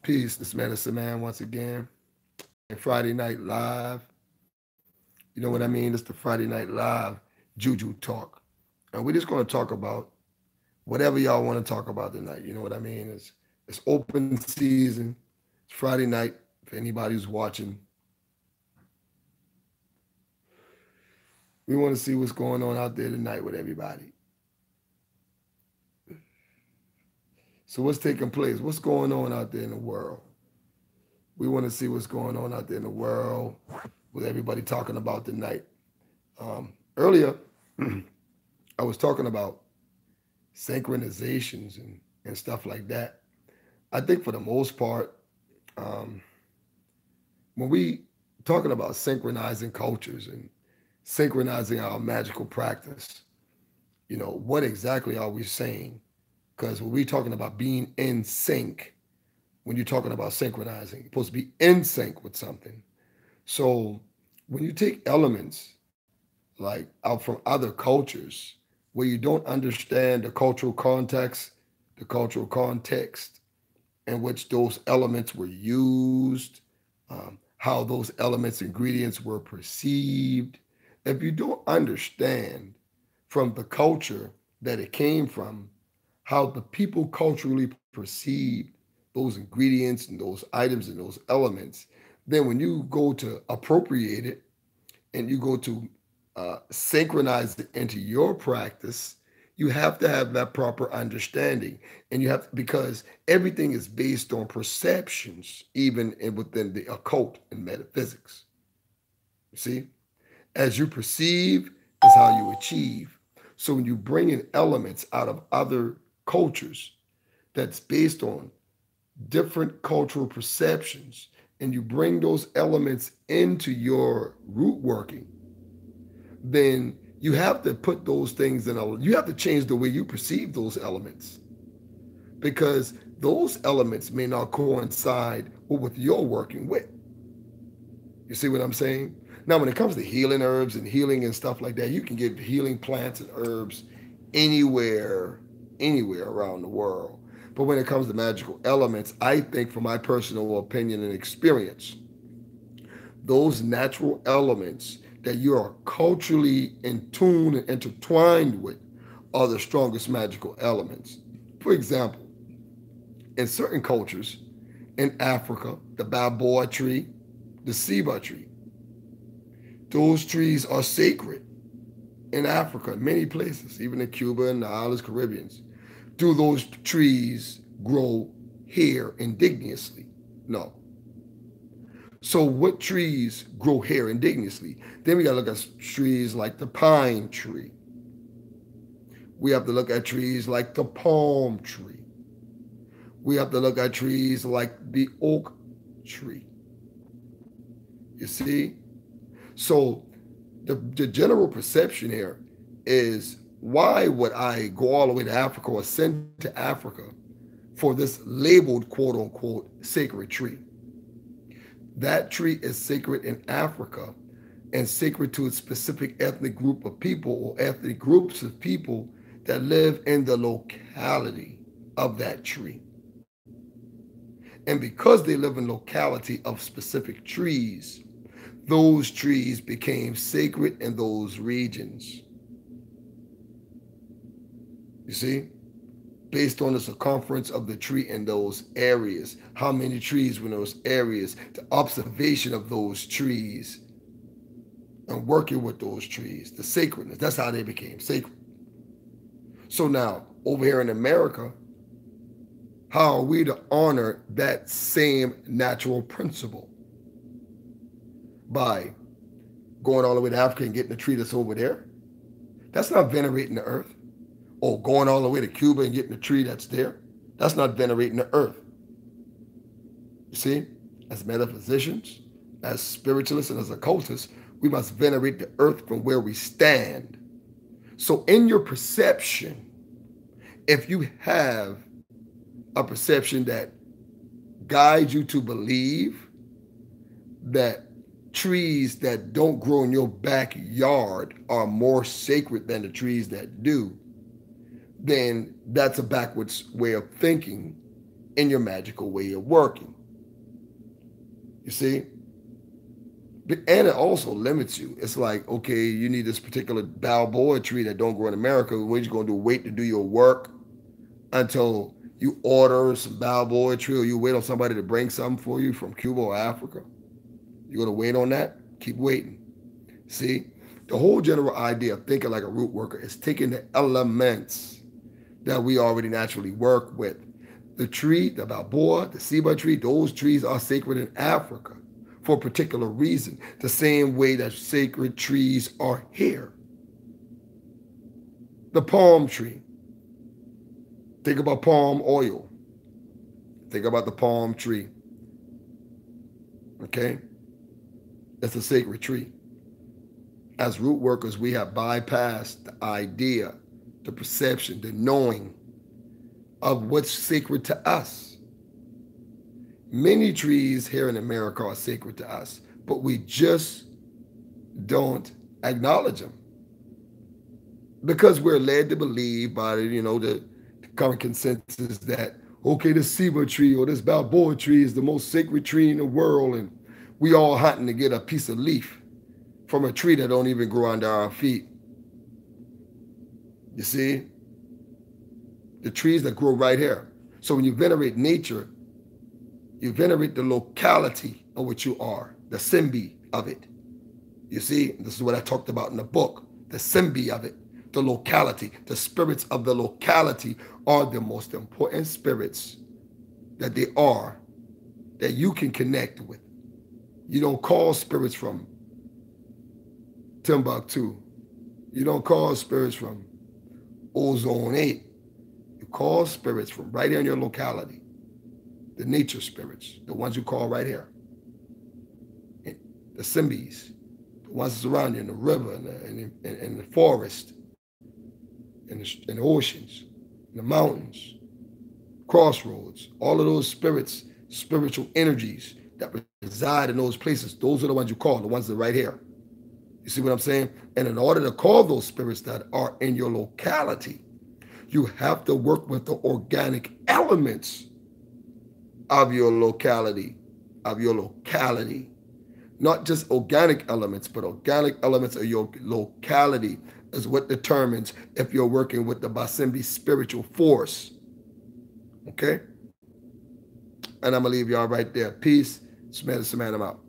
Peace, this Medicine Man once again. And Friday Night Live. You know what I mean? It's the Friday Night Live Juju talk. And we're just going to talk about whatever y'all want to talk about tonight. You know what I mean? It's open season. It's Friday night. For anybody who's watching, we want to see what's going on out there tonight with everybody. So what's taking place? What's going on out there in the world? We want to see what's going on out there in the world with everybody talking about tonight. Earlier, I was talking about synchronizations and stuff like that. I think for the most part, when we talking about synchronizing cultures and synchronizing our magical practice, what exactly are we saying? Because when we're talking about being in sync, when you're talking about synchronizing, you're supposed to be in sync with something. So when you take elements like out from other cultures where you don't understand the cultural context in which those elements were used, how those elements, ingredients were perceived, if you don't understand from the culture that it came from, how the people culturally perceived those ingredients and those items and those elements, then when you go to appropriate it and you go to synchronize it into your practice, you have to have that proper understanding. And you have, because everything is based on perceptions, even within the occult and metaphysics. You see? As you perceive is how you achieve. So when you bring in elements out of other cultures that's based on different cultural perceptions, and you bring those elements into your root working, then you have to put those things in you have to change the way you perceive those elements, because those elements may not coincide with your working with. You see what I'm saying? Now, when it comes to healing herbs and healing and stuff like that, you can get healing plants and herbs anywhere, anywhere around the world. But when it comes to magical elements, I think, from my personal opinion and experience, those natural elements that you are culturally in tune and intertwined with are the strongest magical elements. For example, in certain cultures, in Africa, the baboa tree, the ceiba tree, those trees are sacred in Africa, in many places, even in Cuba and the islands, Caribbeans. Do those trees grow here indigenously? No. So what trees grow here indigenously? Then we got to look at trees like the pine tree. We have to look at trees like the palm tree. We have to look at trees like the oak tree. You see? So the general perception here is, why would I go all the way to Africa or send to Africa for this labeled quote unquote sacred tree? That tree is sacred in Africa and sacred to a specific ethnic group of people or ethnic groups of people that live in the locality of that tree. And because they live in locality of specific trees, those trees became sacred in those regions. You see? Based on the circumference of the tree in those areas, how many trees were in those areas, the observation of those trees, and working with those trees, the sacredness. That's how they became sacred. So now, over here in America, how are we to honor that same natural principle? By going all the way to Africa and getting the tree that's over there? That's not venerating the earth. Or going all the way to Cuba and getting the tree that's there? That's not venerating the earth. You see, as metaphysicians, as spiritualists, and as occultists, we must venerate the earth from where we stand. So in your perception, if you have a perception that guides you to believe that trees that don't grow in your backyard are more sacred than the trees that do, then that's a backwards way of thinking in your magical way of working. You see? And it also limits you. It's like, okay, you need this particular Balboa tree that don't grow in America. What you gonna do? Wait to do your work until you order some Balboa tree, or you wait on somebody to bring something for you from Cuba or Africa? You're gonna wait on that? Keep waiting. See, the whole general idea of thinking like a root worker is taking the elements that we already naturally work with. The tree, the Balboa, the ceiba tree, those trees are sacred in Africa for a particular reason, the same way that sacred trees are here. The palm tree. Think about palm oil. Think about the palm tree. Okay? It's a sacred tree. As root workers, we have bypassed the idea, the perception, the knowing of what's sacred to us. Many trees here in America are sacred to us, but we just don't acknowledge them because we're led to believe by the current consensus that, okay, this ceiba tree or this Balboa tree is the most sacred tree in the world, and we all hunting to get a piece of leaf from a tree that don't even grow under our feet. You see? The trees that grow right here. So when you venerate nature, you venerate the locality of which you are, the symbi of it. You see, this is what I talked about in the book, the symbi of it, the locality. The spirits of the locality are the most important spirits that they are, that you can connect with. You don't call spirits from Timbuktu. You don't call spirits from Ozone 8. You call spirits from right here in your locality. The nature spirits, the ones you call right here. And the symbis, the ones that's around you in the river and the forest, and the oceans, and the mountains, crossroads, all of those spirits, spiritual energies that reside in those places, those are the ones you call, the ones that are right here. You see what I'm saying? And in order to call those spirits that are in your locality, you have to work with the organic elements of your locality, Not just organic elements, but organic elements of your locality is what determines if you're working with the Basimbi spiritual force. Okay? And I'm going to leave y'all right there. Peace. Samantha, I'm out.